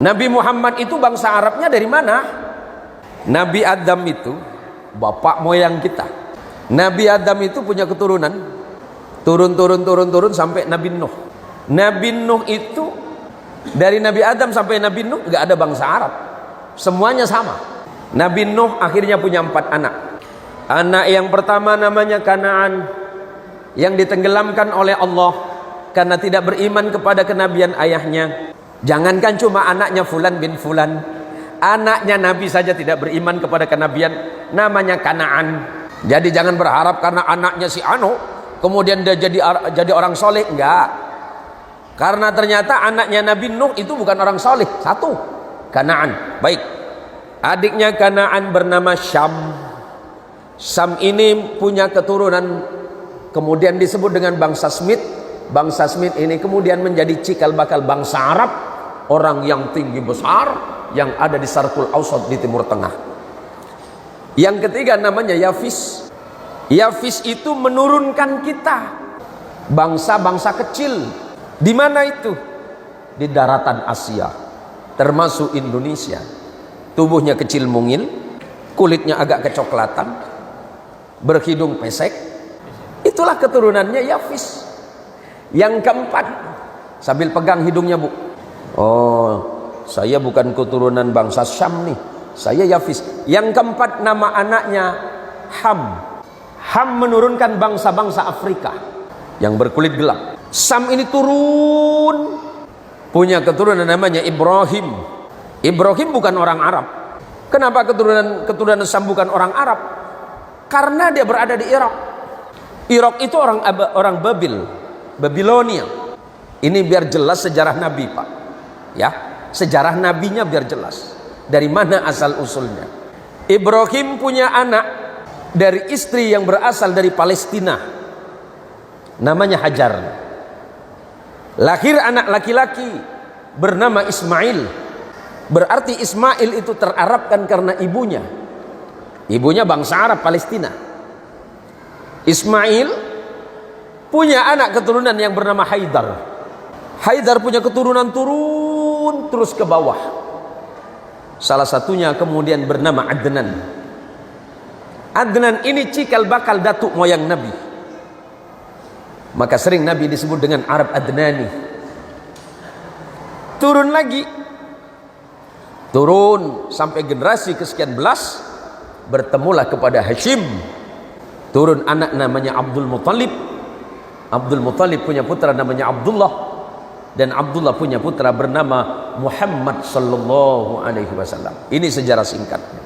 Nabi Muhammad itu bangsa Arabnya dari mana? Nabi Adam itu bapak moyang kita. Nabi Adam itu punya keturunan, turun sampai Nabi Nuh. Nabi Nuh itu dari Nabi Adam sampai Nabi Nuh nggak ada bangsa Arab, semuanya sama. Nabi Nuh akhirnya punya 4 anak. Anak yang pertama namanya Kanaan, yang ditenggelamkan oleh Allah karena tidak beriman kepada kenabian ayahnya. Jangankan cuma anaknya Fulan bin Fulan, anaknya Nabi saja tidak beriman kepada kenabian, namanya Kanaan. Jadi jangan berharap karena anaknya si Anu kemudian dia jadi orang soleh, enggak. Karena ternyata anaknya Nabi Nuh itu bukan orang soleh, satu Kanaan. Baik, adiknya Kanaan bernama Syam. Syam ini punya keturunan kemudian disebut dengan bangsa Smith. Bangsa Smith ini kemudian menjadi cikal bakal bangsa Arab, orang yang tinggi besar yang ada di Syarqul Awsat di Timur Tengah. Yang ketiga namanya Yafis. Yafis itu menurunkan kita, bangsa-bangsa kecil. Di mana itu? Di daratan Asia, termasuk Indonesia. Tubuhnya kecil mungil, kulitnya agak kecoklatan, berhidung pesek. Itulah keturunannya Yafis. Yang keempat, sambil pegang hidungnya, Bu. Oh, saya bukan keturunan bangsa Syam nih, saya Yafis. Yang keempat nama anaknya Ham. Ham menurunkan bangsa-bangsa Afrika yang berkulit gelap. Sam ini turun punya keturunan namanya Ibrahim. Ibrahim bukan orang Arab. Kenapa keturunan Sam bukan orang Arab? Karena dia berada di Irak. Irak itu orang Babilonia. Ini biar jelas sejarah Nabi, Pak. Ya, sejarah nabinya biar jelas. Dari mana asal usulnya? Ibrahim punya anak dari istri yang berasal dari Palestina. Namanya Hajar. Lahir anak laki-laki bernama Ismail. Berarti Ismail itu terarabkan karena ibunya. Ibunya bangsa Arab Palestina. Ismail punya anak keturunan yang bernama Haidar. Haidar punya keturunan turun terus ke bawah. Salah satunya kemudian bernama Adnan. Adnan ini cikal bakal datuk moyang Nabi. Maka sering Nabi disebut dengan Arab Adnani. Turun lagi, turun sampai generasi kesekian belas, bertemulah kepada Hashim. Turun anak namanya Abdul Muttalib. Abdul Muttalib punya putra namanya Abdullah, dan Abdullah punya putra bernama Muhammad sallallahu alaihi wasallam. Ini sejarah singkatnya.